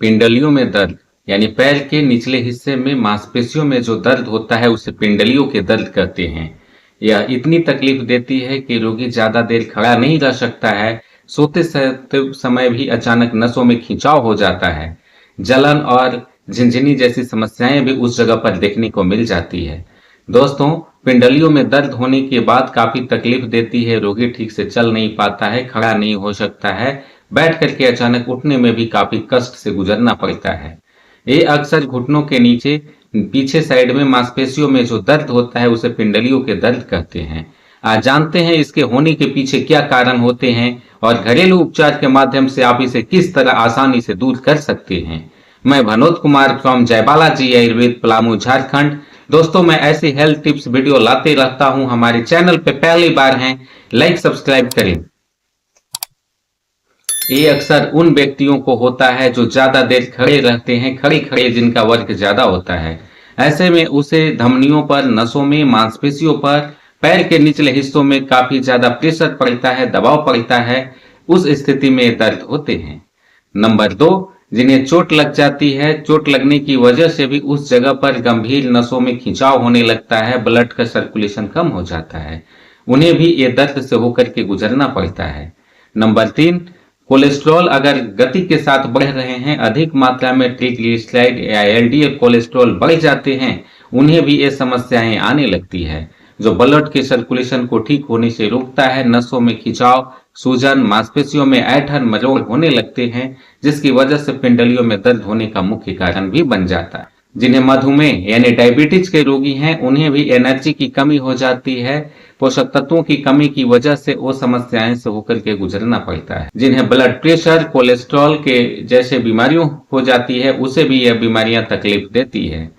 पिंडलियों में दर्द यानी पैर के निचले हिस्से में मांसपेशियों में जो दर्द होता है उसे पिंडलियों के दर्द कहते हैं। यह इतनी तकलीफ देती है कि रोगी ज्यादा देर खड़ा नहीं रह सकता है। सोते समय भी अचानक नसों में खिंचाव हो जाता है। जलन और झिनझिनी जैसी समस्याएं भी उस जगह पर देखने को मिल जाती है। दोस्तों, पिंडलियों में दर्द होने के बाद काफी तकलीफ देती है। रोगी ठीक से चल नहीं पाता है, खड़ा नहीं हो सकता है, बैठ करके अचानक उठने में भी काफी कष्ट से गुजरना पड़ता है। ये अक्सर घुटनों के नीचे पीछे साइड में मांसपेशियों में जो दर्द होता है उसे पिंडलियों के दर्द कहते हैं। आज जानते हैं इसके होने के पीछे क्या कारण होते हैं और घरेलू उपचार के माध्यम से आप इसे किस तरह आसानी से दूर कर सकते हैं। मैं भनोद कुमार फ्रॉम जय बालाजी आयुर्वेद पलामू झारखंड। दोस्तों, मैं ऐसी हेल्थ टिप्स वीडियो लाते रहता हूं। हमारे चैनल पे पहली बार हैं, लाइक सब्सक्राइब करें। ये अक्सर उन व्यक्तियों को होता है जो ज्यादा देर खड़े रहते हैं, खड़े खड़े जिनका वर्क ज्यादा होता है। ऐसे में उसे धमनियों पर, नसों में, मांसपेशियों पर, पैर के निचले हिस्सों में काफी ज्यादा प्रेशर पड़ता है, दबाव पड़ता है। उस स्थिति में दर्द होते हैं। नंबर 2, जिन्हें चोट लग जाती है। चोट लगने की वजह से भी उस जगह पर गंभीर नसों में खिंचाव होने लगता है, ब्लड का सर्कुलेशन कम हो जाता है। उन्हें भी ये दर्द से होकर के गुजरना पड़ता है। नंबर 3, कोलेस्ट्रॉल अगर गति के साथ बढ़ रहे हैं, अधिक मात्रा में ट्राइग्लिसराइड या एलडीएल कोलेस्ट्रॉल बढ़ जाते हैं, उन्हें भी ये समस्याएं आने लगती है, जो ब्लड के सर्कुलेशन को ठीक होने से रोकता है। नसों में खिंचाव, सूजन, मांसपेशियों में ऐंठन, मरोड़ होने लगते हैं, जिसकी वजह से पिंडलियों में दर्द होने का मुख्य कारण भी बन जाता है। जिन्हें मधुमेह यानी डायबिटीज के रोगी हैं, उन्हें भी एनर्जी की कमी हो जाती है। पोषक तत्वों की कमी की वजह से वो समस्याएं से होकर के गुजरना पड़ता है। जिन्हें ब्लड प्रेशर, कोलेस्ट्रॉल के जैसे बीमारियों हो जाती है, उसे भी यह बीमारियां तकलीफ देती है।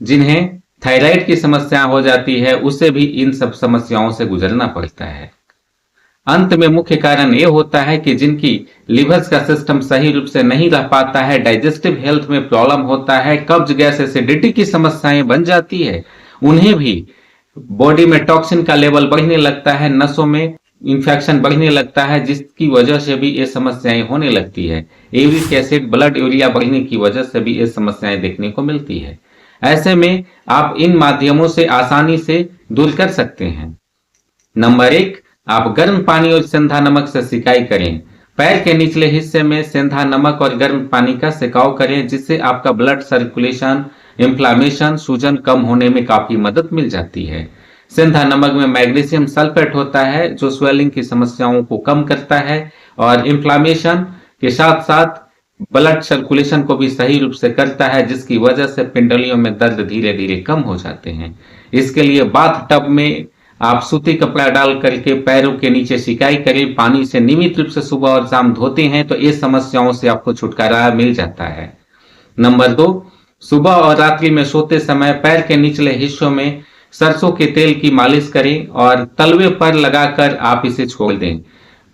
जिन्हें थायराइड की समस्या हो जाती है, उसे भी इन सब समस्याओं से गुजरना पड़ता है। अंत में मुख्य कारण ये होता है कि जिनकी लिवर का सिस्टम सही रूप से नहीं रह पाता है, डाइजेस्टिव हेल्थ में प्रॉब्लम होता है, कब्ज, गैस, एसिडिटी की समस्याएं बन जाती है, उन्हें भी बॉडी में टॉक्सिन का लेवल बढ़ने लगता है, नसों में इंफेक्शन बढ़ने लगता है, जिसकी वजह से भी ये समस्याएं होने लगती है। यूरिक एसिड, ब्लड यूरिया बढ़ने की वजह से भी ये समस्याएं देखने को मिलती है। ऐसे में आप इन माध्यमों से आसानी से दूर कर सकते हैं। नंबर 1, आप गर्म पानी और सेंधा नमक से सिकाई करें। पैर के निचले हिस्से में सेंधा नमक और गर्म पानी का सिकाव करें, जिससे आपका ब्लड सर्कुलेशन, इंफ्लामेशन, सूजन कम होने में काफी मदद मिल जाती है। सेंधा नमक में मैग्नीशियम सल्फेट होता है, जो स्वेलिंग की समस्याओं को कम करता है और इंफ्लामेशन के साथ साथ ब्लड सर्कुलेशन को भी सही रूप से करता है, जिसकी वजह से पिंडलियों में दर्द धीरे धीरे कम हो जाते हैं। इसके लिए बाथ टब में आप सूती कपड़ा डाल करके पैरों के नीचे सिकाई करें। पानी से नियमित रूप से सुबह और शाम धोते हैं तो ये समस्याओं से आपको छुटकारा मिल जाता है। नंबर 2, सुबह और रात्रि में सोते समय पैर के निचले हिस्सों में सरसों के तेल की मालिश करें और तलवे पर लगाकर आप इसे छोड़ दें।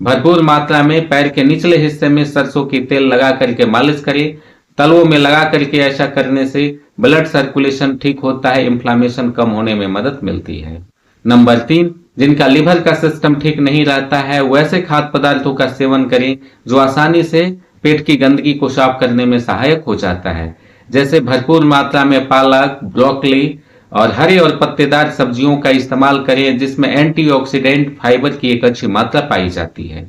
भरपूर मात्रा में पैर के निचले हिस्से में सरसों की तेल लगा करके मालिश करें। तलवों में लगा करके ऐसा करने से ब्लड सर्कुलेशन ठीक होता है, इंफ्लामेशन कम होने में मदद मिलती है। नंबर 3, जिनका लिवर का सिस्टम ठीक नहीं रहता है, वैसे खाद्य पदार्थों का सेवन करें जो आसानी से पेट की गंदगी को साफ करने में सहायक हो जाता है। जैसे भरपूर मात्रा में पालक, ब्रोकली और हरे और पत्तेदार सब्जियों का इस्तेमाल करें, जिसमें एंटीऑक्सीडेंट, फाइबर की एक अच्छी मात्रा पाई जाती है।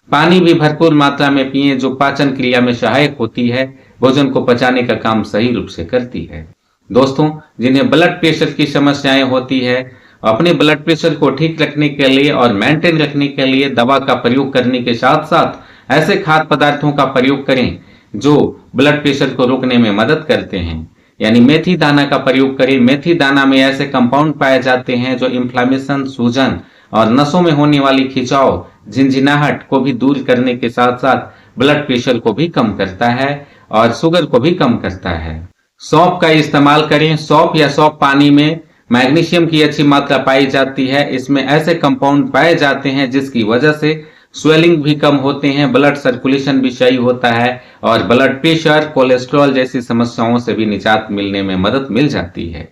पानी भी भरपूर मात्रा में पिएं, जो पाचन क्रिया में सहायक होती है, भोजन को पचाने का काम सही रूप से करती है। दोस्तों, जिन्हें ब्लड प्रेशर की समस्याएं होती है, अपने ब्लड प्रेशर को ठीक रखने के लिए और मेंटेन रखने के लिए दवा का प्रयोग करने के साथ साथ ऐसे खाद्य पदार्थों का प्रयोग करें जो ब्लड प्रेशर को रोकने में मदद करते हैं। यानी मेथी दाना का प्रयोग करें। मेथी दाना में ऐसे कंपाउंड पाए जाते हैं जो इंफ्लामेशन, सूजन और नसों में होने वाली खिंचाव, झिनझिनाहट को भी दूर करने के साथ साथ ब्लड प्रेशर को भी कम करता है और शुगर को भी कम करता है। सौंफ का इस्तेमाल करें। सौंफ या सौंफ पानी में मैग्नीशियम की अच्छी मात्रा पाई जाती है। इसमें ऐसे कंपाउंड पाए जाते हैं जिसकी वजह से स्वेलिंग भी कम होते हैं, ब्लड सर्कुलेशन भी सही होता है और ब्लड प्रेशर, कोलेस्ट्रॉल जैसी समस्याओं से भी निजात मिलने में मदद मिल जाती है।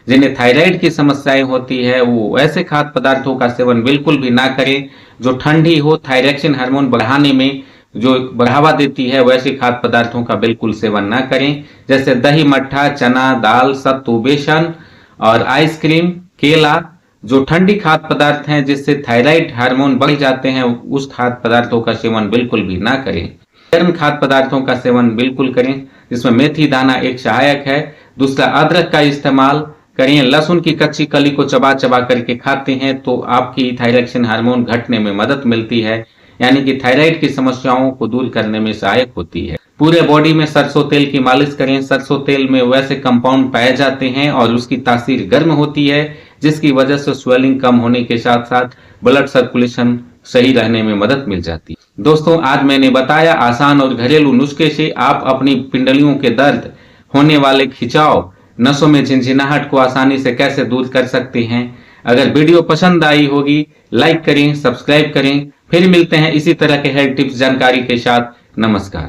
जिन्हें थायराइड की समस्याएं होती है, वो ऐसे खाद्य पदार्थों का सेवन बिल्कुल भी ना करें जो ठंडी हो, थायरॉक्सिन हार्मोन बढ़ाने में जो बढ़ावा देती है वैसे खाद्य पदार्थों का बिल्कुल सेवन ना करें, जैसे दही, मट्ठा, चना, दाल, सत्तू, बेसन और आइसक्रीम, केला। जो ठंडी खाद्य पदार्थ हैं जिससे थायराइड हार्मोन बढ़ जाते हैं, उस खाद्य पदार्थों का सेवन बिल्कुल भी ना करें। गर्म खाद्य पदार्थों का सेवन बिल्कुल करें, जिसमें मेथी दाना एक सहायक है। दूसरा, अदरक का इस्तेमाल करें। लहसुन की कच्ची कली को चबा चबा करके खाते हैं तो आपकी थायरॉक्सिन हार्मोन घटने में मदद मिलती है, यानी कि थायराइड की समस्याओं को दूर करने में सहायक होती है। पूरे बॉडी में सरसों तेल की मालिश करें। सरसों तेल में वैसे कंपाउंड पाए जाते हैं और उसकी तासीर गर्म होती है, जिसकी वजह से स्वेलिंग कम होने के साथ साथ ब्लड सर्कुलेशन सही रहने में मदद मिल जाती है। दोस्तों, आज मैंने बताया आसान और घरेलू नुस्खे से आप अपनी पिंडलियों के दर्द, होने वाले खिंचाव, नसों में झिनझिनाहट को आसानी से कैसे दूर कर सकते हैं। अगर वीडियो पसंद आई होगी, लाइक करें, सब्सक्राइब करें। फिर मिलते हैं इसी तरह के हेल्थ टिप्स जानकारी के साथ। नमस्कार।